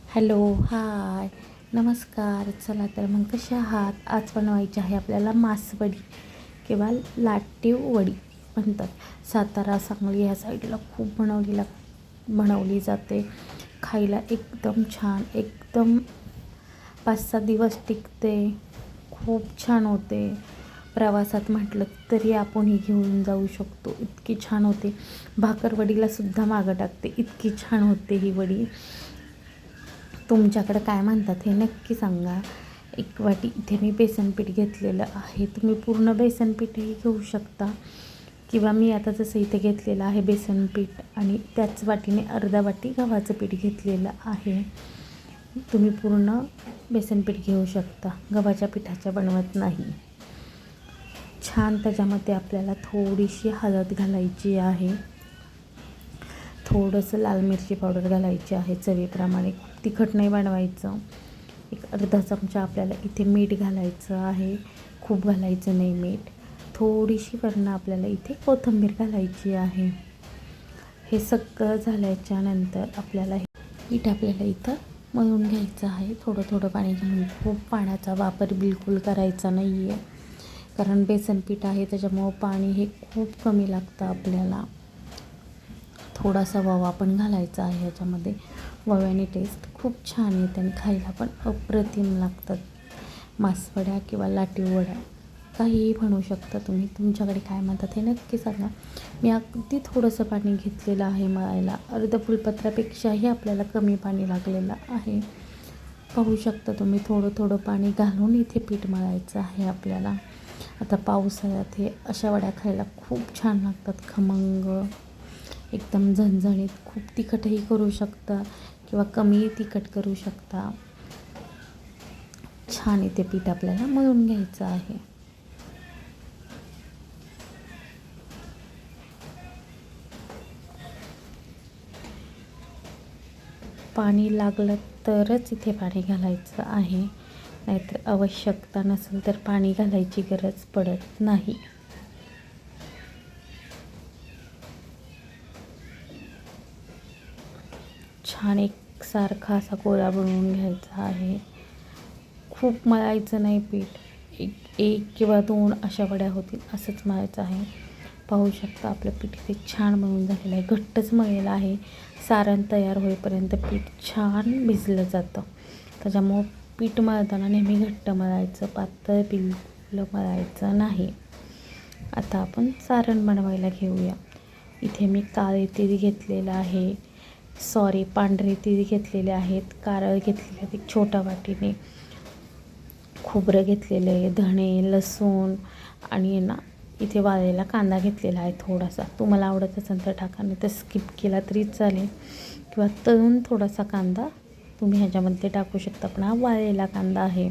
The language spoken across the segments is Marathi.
हॅलो, हाय, नमस्कार. चला तर मग कसे आहात? आज बनवायची आहे आपल्याला मासवडी किंवा लाटीव वडी म्हणतात. सातारा, सांगली या साईडला खूप बनवली जाते. खायला एकदम छान, एकदम 5-6 दिवस टिकते. खूप छान होते. प्रवासात म्हटलं तरी आपण ही घेऊन जाऊ शकतो. इतकी छान होते. भाकरवडीलासुद्धा मागं टाकते. इतकी छान होते ही वडी. तुमच्याकडं काय म्हणतात हे नक्की सांगा. 1 वाटी इथे मी बेसनपीठ घेतलेलं आहे. तुम्ही पूर्ण बेसनपीठही घेऊ शकता किंवा मी आता जसं इथे घेतलेलं आहे बेसनपीठ आणि त्याच वाटीने अर्धा वाटी गव्हाचं पीठ घेतलेलं आहे. तुम्ही पूर्ण बेसनपीठ घेऊ शकता. गव्हाच्या पिठाच्या बनवत नाही. छान त्याच्यामध्ये आपल्याला थोडीशी हळद घालायची आहे. थोडंसं लाल मिरची पावडर घालायची आहे चवीप्रमाणे. खूप तिखट नाही बनवायचं. एक अर्धा चमचा आपल्याला इथे मीठ घालायचं आहे. खूप घालायचं नाही मीठ. थोडीशी वरनं आपल्याला इथे कोथिंबीर घालायची आहे. हे सगळं झाल्याच्यानंतर आपल्याला हे पीठ आपल्याला इथं मळून घ्यायचं आहे. थोडं थोडं पाणी घालून. खूप पाण्याचा वापर बिलकुल करायचा नाही आहे, कारण बेसन पीठ आहे त्याच्यामुळं पाणी हे खूप कमी लागतं आपल्याला. थोडासा ओवा पण घालायचा आहे ह्याच्यामध्ये. ओव्याने टेस्ट खूप छान येते आणि खायला पण अप्रतिम लागतात. मासवड्या किंवा लाटीव वड्या काहीही बनवू शकता तुम्ही. तुमच्याकडे काय म्हणतात हे नक्की सांगा. मी अगदी थोडंसं पाणी घेतलेलं आहे मळायला. अर्ध फुलपत्रापेक्षाही आपल्याला कमी पाणी लागलेलं आहे. पाहू शकता तुम्ही. थोडं थोडं पाणी घालून इथे पीठ मळायचं आहे आपल्याला. आता पावसाळ्यात हे अशा वड्या खायला खूप छान लागतात. खमंग, एकदम झणझणीत. खूप तिखटही करू शकता किंवा कमी तिखट करू शकता. छान इथे पीठ आपल्याला मळून घ्यायचं आहे. पाणी लागलं तरच इथे पाणी घालायचं आहे, नाहीतर आवश्यकता नसेल तर पाणी घालायची गरज पडत नाही. छान एकसारखा असा गोळा बनवून घ्यायचा आहे. खूप मळायचं नाही पीठ. एक किंवा 2 अशा वड्या होतील असंच मळायचं आहे. पाहू शकता आपलं पीठ इथे छान मळून झालेलं आहे. घट्टच मळलेलं आहे. सारण तयार होईपर्यंत पीठ छान भिजलं जातं. त्याच्यामुळं पीठ मळताना नेहमी घट्ट मळायचं, पातळ बिलकुल मळायचं नाही. आता आपण सारण बनवायला घेऊया. इथे मी काळे तीळ घेतलेलं आहे. पांढरे तीळ घेतलेले आहेत. कारळ घेतलेले आहेत एक छोट्या वाटीने. खोबरं घेतलेलं आहे. धणे, लसूण आणि इथे वाळलेला कांदा घेतलेला आहे थोडासा. तुम्हाला आवडत असेल तर टाका, नाही तर स्किप केला तरी चालेल. किंवा तळून थोडासा कांदा तुम्ही ह्याच्यामध्ये टाकू शकता. पण हा वाळलेला कांदा आहे.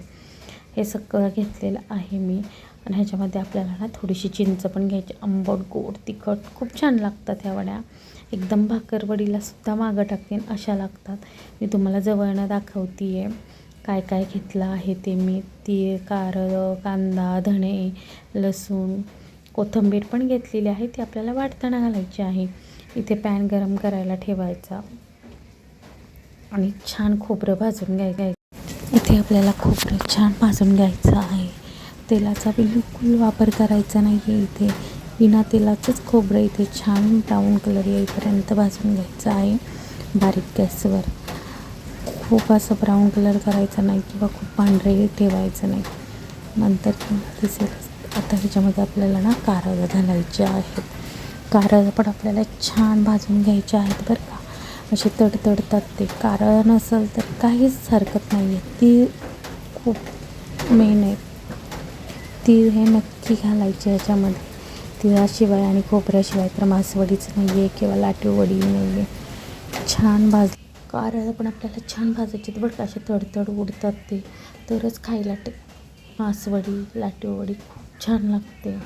हे सगळं घेतलेलं आहे मी. आणि ह्याच्यामध्ये आपल्याला थोडीशी चिंच पण घ्यायची. आंबट, गोड, तिखट खूप छान लागतात ह्या वड्या. एकदम भाकरवडीलासुद्धा मागं टाकते अशा लागतात. मी तुम्हाला जवळनं दाखवते आहे काय काय घेतलं आहे ते मी. तीळ, कारळं, कांदा, धणे, लसूण, कोथिंबीर पण घेतलेली आहे. ती आपल्याला वाटताना घालायची आहे. इथे पॅन गरम करायला ठेवायचा आणि छान खोबरं भाजून घ्यायचं. इथे आपल्याला खोबरं छान भाजून घ्यायचं आहे. तेलाचा बिलकुल वापर करायचा नाही आहे. इथे बिना तेलाचंच खोबरं इथे छान ब्राऊन कलर येईपर्यंत भाजून घ्यायचं आहे बारीक गॅसवर. खूप असं ब्राऊन कलर करायचा नाही किंवा खूप पांढरे ठेवायचं नाही, नंतर दिसेल. आता ह्याच्यामध्ये आपल्याला कारळं घालायचे आहेत. कारळं पण आपल्याला छान भाजून घ्यायचे आहेत बरं का. असे तडतडतात ते. कारळं नसेल तर काहीच हरकत नाही आहे. तीळ खूप मेन आहे. तीळ हे नक्की घालायचे ह्याच्यामध्ये. तिळाशिवाय आणि खोबऱ्याशिवाय तर मासवडीच नाही आहे किंवा लाटीव वडी नाही आहे. छान कारळं पण आपल्याला छान भाजायचे आहेत बरं का. असे तडतड उडतात ते, तरच खायला मासवडी, लाटीव वडी खूप छान लागते.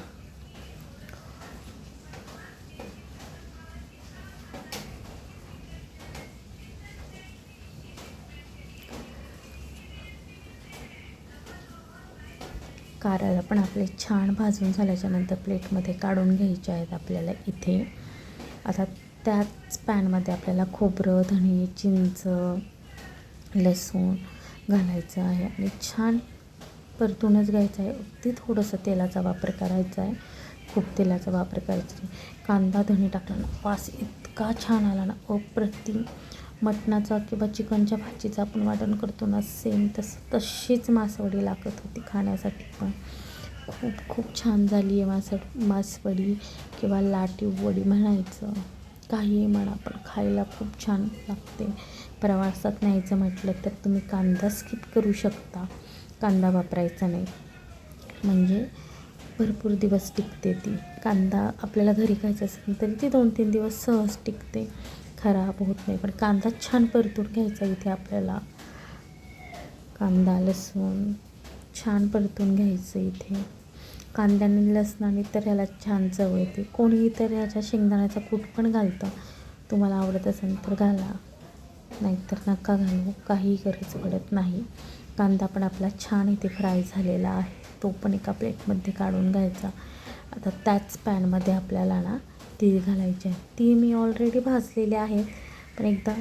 कारळं पण आपले छान भाजून झाल्याच्यानंतर प्लेटमध्ये काढून घ्यायचे आहेत आपल्याला इथे. आता त्याच पॅनमध्ये आपल्याला खोबरं, धणे, चिंच, लसूण घालायचं आहे आणि छान परतूनच घ्यायचं आहे. अगदी थोडंसं तेलाचा वापर करायचा आहे, खूप तेलाचा वापर करायचा नाही. कांदा धणे टाकला ना, वास इतका छान आला ना, अप्रतिम. मटणाचा किंवा चिकनच्या भाजीचं आपण वाटण करतो ना, सेम तशीच मासवडी लागत होती खाण्यासाठी. पण खूप खूप छान झाली आहे मासवडी किंवा लाटीव वडी म्हणायचं, काहीही म्हणा, पण खायला खूप छान लागते. प्रवासात न्यायचं म्हटलं तर तुम्ही कांदा स्किप करू शकता, कांदा वापरायचा नाही, म्हणजे भरपूर दिवस टिकते ती. कांदा आपल्याला घरी खायचं असेल तरी ती 2-3 दिवस सहज टिकते, खराब होत नाही. पण कांदा छान परतून घ्यायचा इथे आपल्याला. कांदा लसूण छान परतून घ्यायचं इथे. कांद्याने लसणाने तर ह्याला छान चव येते. कोणीही तर ह्याच्या शेंगदाण्याचा कूट पण घालतं. तुम्हाला आवडत असेल तर घाला, नाहीतर नका घालू, काहीही गरज पडत नाही. कांदा पण आपला छान इथे फ्राय झालेला आहे, तो पण एका प्लेटमध्ये काढून घ्यायचा. आता त्याच पॅनमध्ये आपल्याला ना तीळ घालायचे आहे. तीळ मी ऑलरेडी भाजलेले आहेत, पण एकदा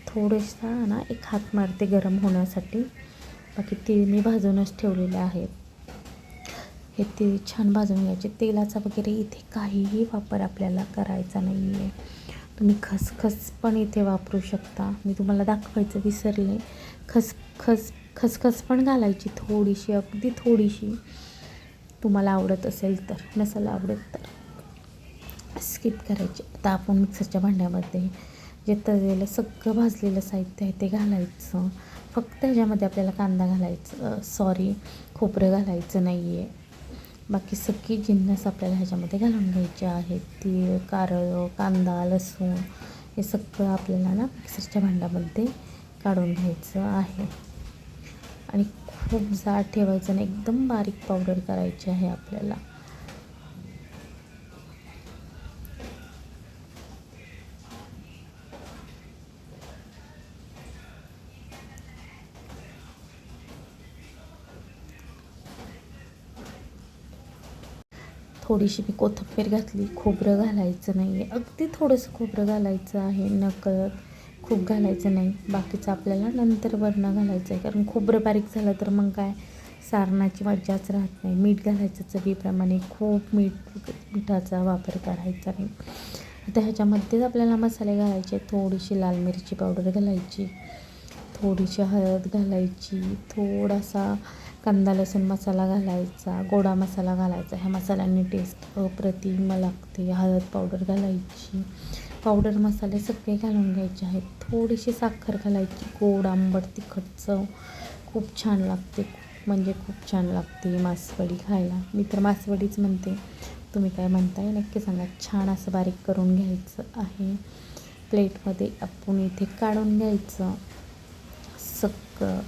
थोडेसा ना एक हात मारते गरम होण्यासाठी. बाकी तीळ मी भाजूनच ठेवलेले आहेत. हे तीळ छान भाजून घ्यायचे. तेलाचा वगैरे इथे काहीही वापर आपल्याला करायचा नाही आहे. तुम्ही खसखस पण इथे वापरू शकता. मी तुम्हाला दाखवायचं विसरले. खसखस पण घालायची थोडीशी, अगदी थोडीशी, तुम्हाला आवडत असेल तर. नसेल आवडत तर स्किप करायचे. आता आपण मिक्सरच्या भांड्यामध्ये जे तळलेलं सगळं भाजलेलं साहित्य आहे ते घालायचं. फक्त ह्याच्यामध्ये आपल्याला कांदा घालायचं, खोबरं घालायचं नाही आहे. बाकी सगळी जिन्नस आपल्याला ह्याच्यामध्ये घालून घ्यायचे आहेत. तीळ, कारळं, कांदा, लसूण हे सगळं आपल्याला ना मिक्सरच्या भांड्यामध्ये काढून घ्यायचं आहे. आणि खूप जाड ठेवायचं नाही, एकदम बारीक पावडर करायची आहे आपल्याला. थोडीशी मी कोथिंबीर घातली. खोबरं घालायचं नाही आहे, अगदी थोडंसं खोबरं घालायचं आहे, नकळत, खूप घालायचं नाही. बाकीचं आपल्याला नंतर वरनं घालायचं आहे, कारण खोबरं बारीक झालं तर मग काय सारणाची मज्जाच राहत नाही. मीठ घालायचं चवीप्रमाणे, खूप मिठाचा वापर करायचा नाही. आता ह्याच्यामध्येच आपल्याला मसाले घालायचे. थोडीशी लाल मिरची पावडर घालायची, थोडीशी हळद घालायची, थोडासा कांदा लसूण मसाला घालायचा, गोडा मसाला घालायचा. ह्या मसाल्यांनी टेस्ट अप्रतिम लागते. हळद पावडर घालायची, पावडर मसाले सगळे घालून घ्यायचे आहेत. थोडीशी साखर घालायची, गोड आंबट तिखट चव खूप छान लागते, म्हणजे खूप छान लागते मासवडी खायला. मी तर मासवडीच म्हणते, तुम्ही काय म्हणताय नक्की सांगा. छान असं बारीक करून घ्यायचं आहे. प्लेटमध्ये आपण इथे काढून घ्यायचं सगळं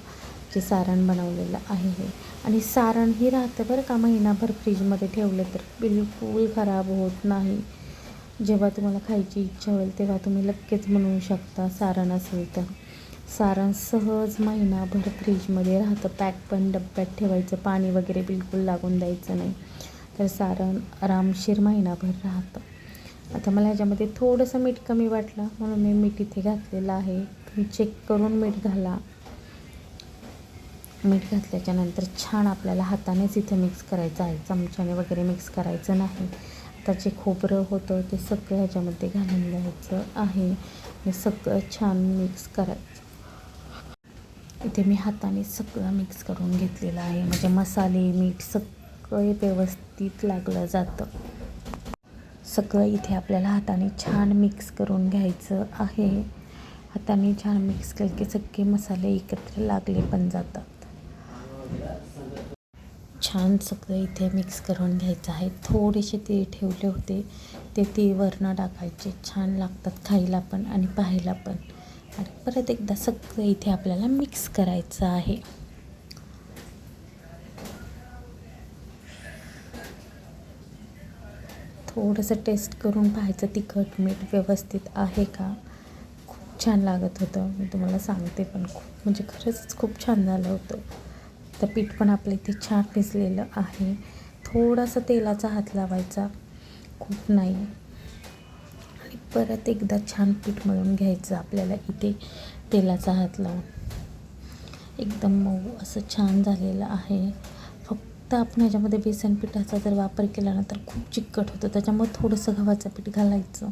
जे सारण बनवलेलं आहे हे. आणि सारणही राहतं बरं का, महिनाभर फ्रीजमध्ये ठेवलं तर बिलकुल खराब होत नाही. जेव्हा तुम्हाला खायची इच्छा होईल तेव्हा तुम्ही लगेच बनवू शकता. सारण असेल तर सारण सहज महिनाभर फ्रीजमध्ये राहतं. पॅक पण डब्यात ठेवायचं, पाणी वगैरे बिलकुल लागून द्यायचं नाही, तर सारण आरामशीर महिनाभर राहतं. आता मला ह्याच्यामध्ये थोडंसं मीठ कमी वाटलं म्हणून मी मीठ इथे घातलेलं आहे. तुम्ही चेक करून मीठ घाला. मीठ घातल्याच्यानंतर छान आपल्याला हातानेच इथे मिक्स करायचं आहे, चमच्याने वगैरे मिक्स करायचं नाही. आता जे खोबरं होतं ते सगळं ह्याच्यामध्ये घालून द्यायचं आहे. हे सगळं छान मिक्स करायचं. इथे मी हाताने सगळं मिक्स करून घेतलेलं आहे, म्हणजे मसाले मीठ सगळं व्यवस्थित लागलं जातं. सगळं इथे आपल्याला हाताने छान मिक्स करून घ्यायचं आहे. हाताने छान मिक्स केलं की सगळे मसाले एकत्र लागले पण जातात. छान सगळं इथे मिक्स करून घ्यायचं आहे. थोडेसे तीळ ठेवले होते, ते तीळ वरनं टाकायचे. छान लागतात खायला पण आणि पाहायला पण. आणि परत एकदा सगळं इथे आपल्याला मिक्स करायचं आहे. थोडंसं टेस्ट करून पाहायचं तिखट मीठ व्यवस्थित आहे का. खूप छान लागत होतं, मी तुम्हाला सांगते. पण खूप म्हणजे खरंच खूप छान झालं होतं. तर पीठ पण आपलं इथे छान भिजलेलं आहे. थोडासा तेलाचा हात लावायचा, खूप नाही. परत एकदा छान पीठ मळून घ्यायचं आपल्याला इथे तेलाचा हात लावून. एकदम मऊ असं छान झालेलं आहे. फक्त आपण ह्याच्यामध्ये बेसन पिठाचा जर वापर केला ना तर खूप चिकट होतं. त्याच्यामुळे थोडंसं गव्हाचं पीठ घालायचं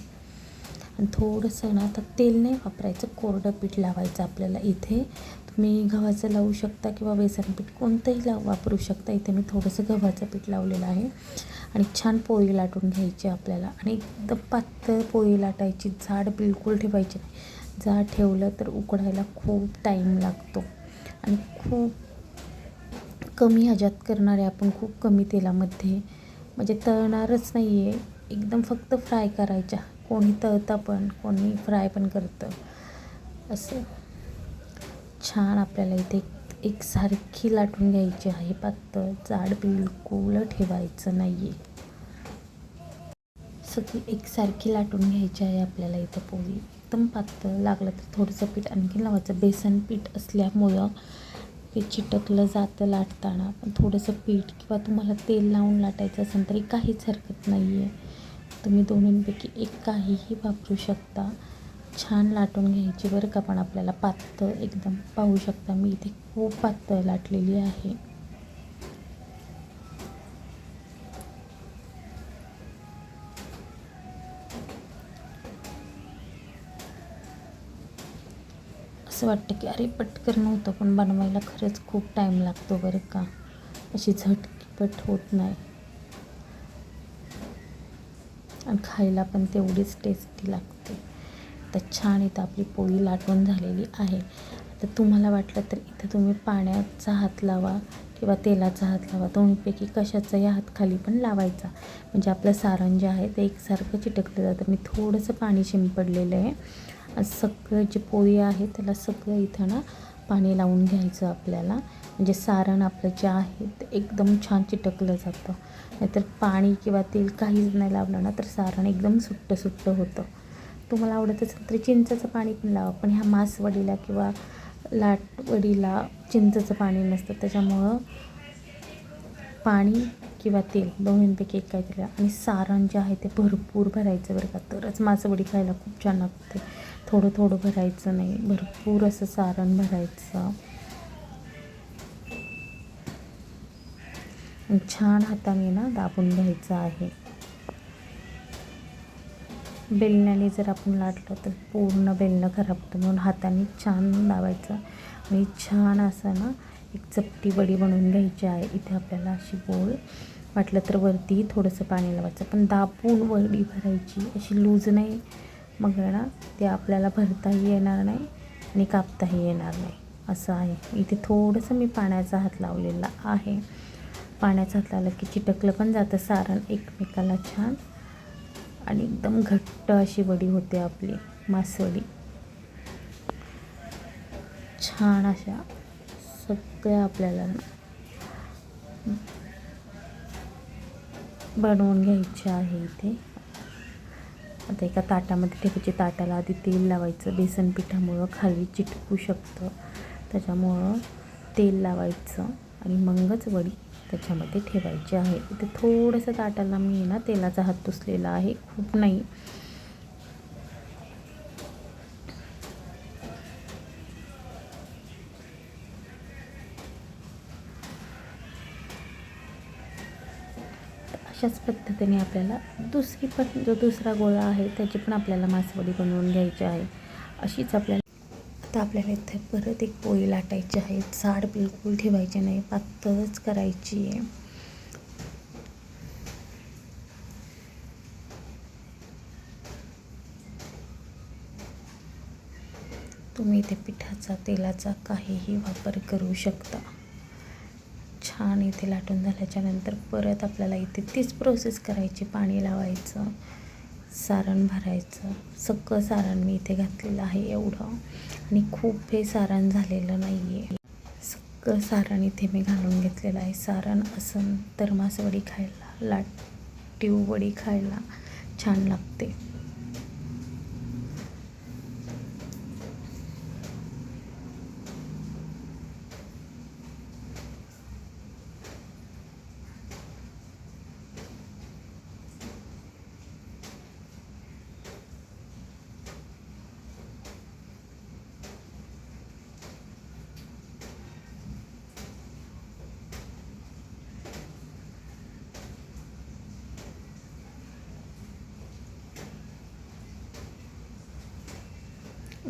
आणि थोडंसं ना आता तेल नाही वापरायचं, कोरडं पीठ लावायचं आपल्याला. इथे तुम्ही गव्हाचं लावू शकता किंवा बेसन पीठ कोणतंही वापरू शकता. इथे मी थोडंसं गव्हाचं पीठ लावलेलं आहे आणि छान पोळी लाटून घ्यायची आपल्याला. आणि एकदम पातळ पोळी लाटायची, जाड बिलकुल ठेवायची नाही. जाड ठेवलं तर उकडायला खूप टाईम लागतो आणि खूप कमी ह्याच्यात करणार आहे आपण, खूप कमी तेलामध्ये, म्हणजे तळणारच नाही आहे. एकदम फक्त फ्राय करायच्या. कोणी तळतं पण, कोणी फ्राय पण करतं. असं छान आपल्याला इथे एकसारखी लाटून घ्यायची आहे. पातळ जाड बिलकुल ठेवायचं नाही आहे. सगळी एकसारखी लाटून घ्यायची आहे आपल्याला इथं पोळी. एकदम पातळ, लागलं तर थोडंसं पीठ आणखी लावायचं. बेसन पीठ असल्यामुळं ते चिटकलं जातं लाटताना. पण थोडंसं पीठ किंवा तुम्हाला तेल लावून लाटायचं असेल तरी काहीच हरकत नाही आहे. तुम्ही दोन्हींपैकी एक काहीही वापरू शकता. छान लाटून घ्यायची बरं का. पण आपल्याला पातळ एकदम, पाहू शकता मी इथे खूप पातळ लाटलेली आहे. असं वाटतं की अरे पटकन होतं, पण बनवायला खरंच खूप टाईम लागतो बरं का. अशी झटपट होत नाही आणि खायला पण तेवढीच टेस्टी लागते. तर छान इथं आपली पोळी लाटून झालेली आहे. तर तुम्हाला वाटलं तर इथं तुम्ही पाण्याचा हात लावा किंवा तेलाचा हात लावा, दोन्हीपैकी कशाचाही हात खाली पण लावायचा, म्हणजे आपलं सारण जे आहे ते एकसारखं चिटकलं जातं. मी थोडंसं पाणी शिंपडलेलं आहे. सगळं जे पोळी आहे त्याला सगळं इथं ना पाणी लावून घ्यायचं आपल्याला, म्हणजे सारण आपलं जे आहे ते एकदम छान चिटकलं जातं. नाहीतर पाणी किंवा तेल काहीच नाही लावलं ना तर सारण एकदम सुट्टं सुट्टं होतं. तुम्हाला आवडत असेल तर चिंचेचं पाणी पण लावा, पण ह्या मासवडीला किंवा लाटवडीला चिंचेचं पाणी नसतं. त्याच्यामुळं पाणी किंवा तेल दोन्हींपैकी एक काहीतरी. आणि सारण जे आहे ते भरपूर भरायचं बरं का, तरच मासवडी खायला खूप छान लागते. थोडं थोडं भरायचं नाही, भरपूर असं सारण भरायचं. आणि छान हाताने ना दाबून घ्यायचं आहे. बेलण्याने जर आपण लाटलं तर पूर्ण बेलणं खराब होतं, म्हणून हाताने छान दाबायचं. आणि छान असं ना एक चपटी वडी बनवून घ्यायची आहे. इथे आपल्याला अशी गोल, वाटलं तर वरती थोडंसं पाणी लावायचं, पण दाबून वडी भरायची, अशी लूज नाही. मग ना ते आपल्याला भरताही येणार नाही आणि कापताही येणार नाही, असं आहे. इथे थोडंसं मी पाण्याचा हात लावलेला आहे. पाण्याचा हात लावला की चिटकलं पण जातं सारण एकमेकाला छान, आणि एकदम घट्ट अशी वडी होते आपली मासवडी. छान अशा सगळ्या आपल्याला बनवून घ्यायची आहे. इथे आता एका ताटामध्ये ठेवायची. ताटाला आधी तेल लावायचं, बेसन पिठामुळं खाली चिटकू शकतं, त्याच्यामुळं तेल लावायचं आणि मगच वडी त्याच्यामध्ये ठेवायची आहे. इथे थोडंसं ताटाला मी ना तेलाचा हात पुसलेला आहे, खूप नाही. अशाच पद्धतीने आपल्याला जो दुसरा गोळा आहे त्याची पण आपल्याला मासवडी बनवून घ्यायची आहे. अशीच आपल्याला आता आपल्याला इथे परत एक पोळी लाटायची आहे. जाड बिलकुल ठेवायची नाही, पातळच करायची आहे. तुम्ही इथे पिठाचा, तेलाचा काहीही वापर करू शकता. छान इथे लाटून झाल्याच्या नंतर परत आपल्याला इथे तीच प्रोसेस करायची. पाणी लावायचं, सारण भरायचं. सगळं सारण मी इथे घातलेलं आहे एवढं, आणि खूप हे सारण झालेलं नाही आहे. सगळं सारण इथे मी घालून घेतलेलं आहे. सारण असेल तर मासवडी खायला, लाटीव वडी खायला छान लागते.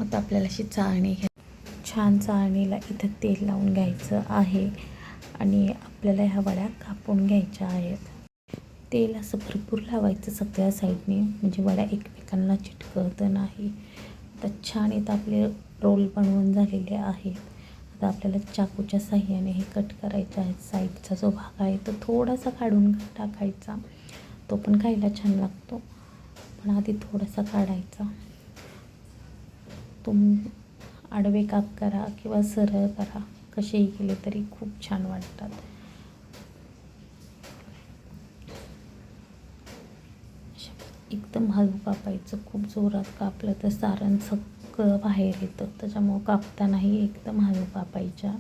आता आपल्याला अशी चाळणी छान चाळणीला इथं तेल लावून घ्यायचं आहे आणि आपल्याला ह्या वड्या कापून घ्यायच्या आहेत. तेल असं भरपूर लावायचं सगळ्या साईडने, म्हणजे वड्या एकमेकांना चिटकत नाही. आता छान इथं आपले रोल बनवून झालेले आहेत. आता आपल्याला चाकूच्या साह्याने हे कट करायचे आहेत. साईडचा जो भाग आहे तो थोडासा काढून टाकायचा, तो पण खायला छान लागतो, पण आधी थोडासा काढायचा. आडवे काप करा किंवा सरळ करा, कसेही केले तरी खूप छान वाटतात. एकदम हळू कापायचं, खूप जोरात कापलं तर सारण सगळं बाहेर येतं, त्याच्यामुळं कापतानाही एकदम हळू कापायच्या.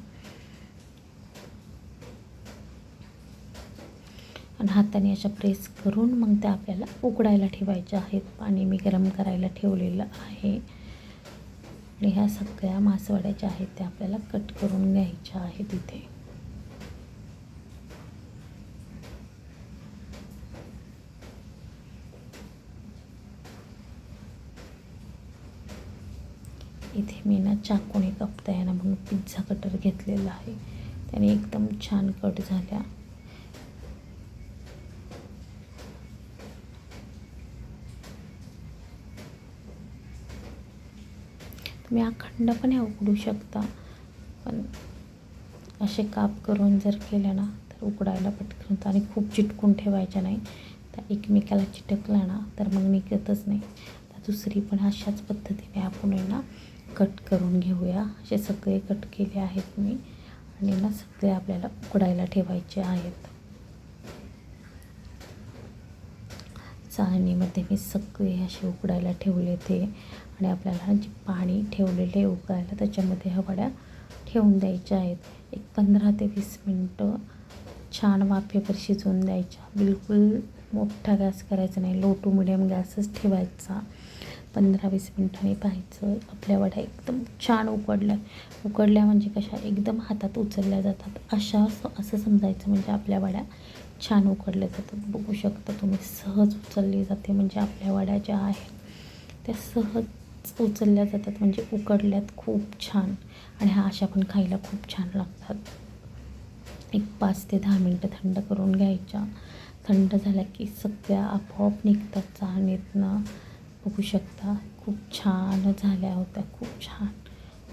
आणि हाताने अशा प्रेस करून मग त्या आपल्याला उकडायला ठेवायच्या आहेत. पाणी मी गरम करायला ठेवलेलं आहे आणि ह्या सगळ्या मासवड्या ज्या आहेत त्या आपल्याला कट करून घ्यायच्या आहेत. इथे मी ना चाकूने कापता येणार म्हणून पिझ्झा कटर घेतलेला आहे, त्याने एकदम छान कट झाल्या. तुम्ही अखंडपणे उकडू शकता, पण असे काप करून जर केले ना तर उकडायला पटकन होतं आणि खूप चिटकून ठेवायच्या नाही. तर एकमेकाला चिटकला ना तर मग निघतच नाही. तर दुसरी पण अशाच पद्धतीने आपण आहे ना कट करून घेऊया. असे सगळे कट केले आहेत मी आणि ना सगळे आपल्याला उकडायला ठेवायचे आहेत. चाळणीमध्ये मी सगळे असे उकडायला ठेवले ते, आणि आपल्याला जे पाणी ठेवलेले उकळायला त्याच्यामध्ये ह्या वड्या ठेवून द्यायच्या आहेत. एक 15 ते 20 मिनटं छान वाफेवर शिजवून द्यायच्या. बिलकुल मोठा गॅस करायचा नाही, लो टू मिडियम गॅसच ठेवायचा. 15-20 मिनटांनी पाहायचं आपल्या वड्या एकदम छान उकडल्या म्हणजे कशा एकदम हातात उचलल्या जातात असं समजायचं, म्हणजे आपल्या वड्या छान उकडल्या जातात. बघू शकता तुम्ही, सहज उचलली जाते, म्हणजे आपल्या वड्या ज्या आहेत त्या सहज उचलल्या जातात, म्हणजे उकडल्यात खूप छान. आणि ह्या अशा पण खायला खूप छान लागतात. एक 5 ते 10 मिनटं थंड करून घ्यायच्या. थंड झाल्या की सगळ्या आपोआप निघतात चाळणीतनं. बघू शकता खूप छान झाल्या होत्या, खूप छान.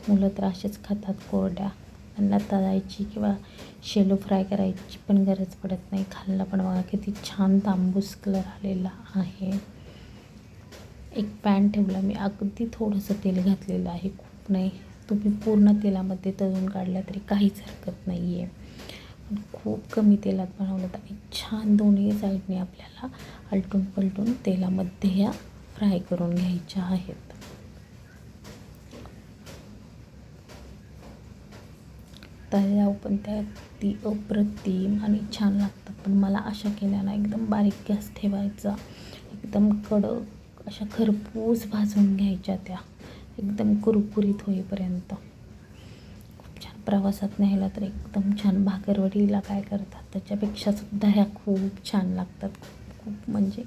मुलं तर असेच खातात कोरड्या, त्यांना तळायची किंवा शेलो फ्राय करायची पण गरज पडत नाही. खाल्ला पण बघा किती छान तांबूस कलर आलेला आहे. एक पॅन ठेवला मी, अगदी थोडंसं तेल घातलेलं आहे, खूप नाही. तुम्ही पूर्ण तेलामध्ये तळून काढला तरी काहीच हरकत नाही आहे, पण खूप कमी तेलात बनवलं तर छान दोन्ही साईडने आपल्याला आलटून पलटून तेलामध्ये ह्या फ्राय करून घ्यायच्या आहेत. तळल्यावर पण त्या ती अप्रतिम आणि छान लागतात. पण मला अशा केल्या ना एकदम बारीक गॅस ठेवायचा, एकदम कडक अशा खरपूस भाजून घ्यायच्या, त्या एकदम कुरकुरीत होईपर्यंत. खूप छान. प्रवासात न्यायला तर एकदम छान. भाकरवडीला काय करतात त्याच्यापेक्षा सुद्धा ह्या खूप छान लागतात. खूप म्हणजे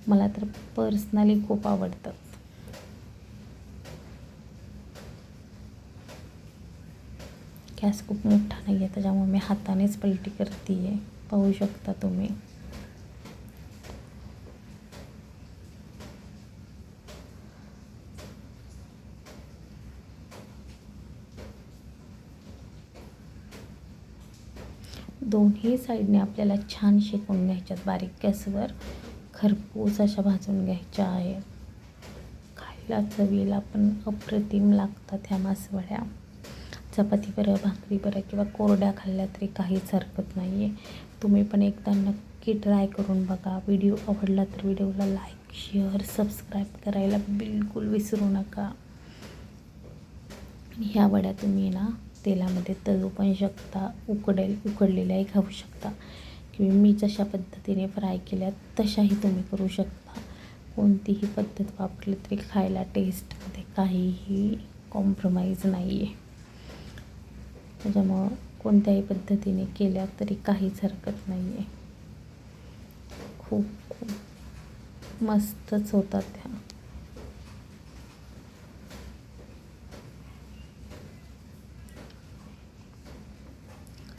मला तर पर्सनली खूप आवडतात. गॅस खूप मोठा नाही आहे त्याच्यामुळे मी हातानेच पलटी करते आहे, पाहू शकता तुम्ही. दोन्ही साईडने आपल्याला छान शेकून घ्यायच्यात बारीक गॅसवर, खरपूस अशा भाजून घ्यायच्या आहेत. खायला चवीला पण अप्रतिम लागतात ह्या मासवड्या. चपाती बरं, भाकरी बरं किंवा कोरड्या खाल्ल्या तरी काहीच हरकत नाही आहे. तुम्ही पण एकदा नक्की ट्राय करून बघा. व्हिडिओ आवडला तर व्हिडिओला लाईक, शेअर, सबस्क्राईब करायला बिलकुल विसरू नका. आणि ह्या वड्या तुम्ही ना तेलामध्ये तळू पण शकता, उकडलेल्याही खाऊ शकता, किंवा मी जशा पद्धतीने फ्राय केल्या तशाही तुम्ही करू शकता. कोणतीही पद्धत वापरली तरी खायला टेस्टमध्ये काहीही कॉम्प्रोमाइज नाही आहे. त्याच्यामुळं कोणत्याही पद्धतीने केल्या तरी काहीच हरकत नाही आहे. खूप खूप मस्तच होतात त्या.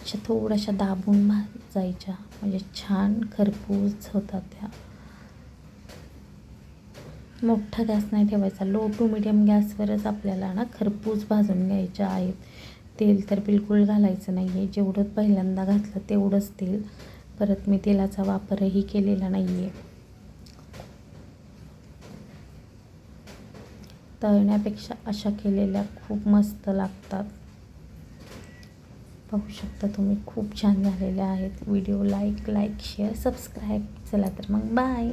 अशा थोड्याशा दाबून भाजायच्या म्हणजे छान खरपूस होतात त्या. मोठा गॅस नाही ठेवायचा, लो टू मिडियम गॅसवरच आपल्याला ना खरपूस भाजून घ्यायच्या आहेत. तेल तर बिलकुल घालायचं नाही आहे, जेवढं पहिल्यांदा घातलं तेवढंच तेल, परत मी तेलाचा वापरही केलेला नाही आहे. तळण्यापेक्षा अशा केलेल्या खूप मस्त लागतात. पाहू शकता तुम्ही, खूप छान झालेल्या आहेत. Video like share subscribe. चला तर मग बाय.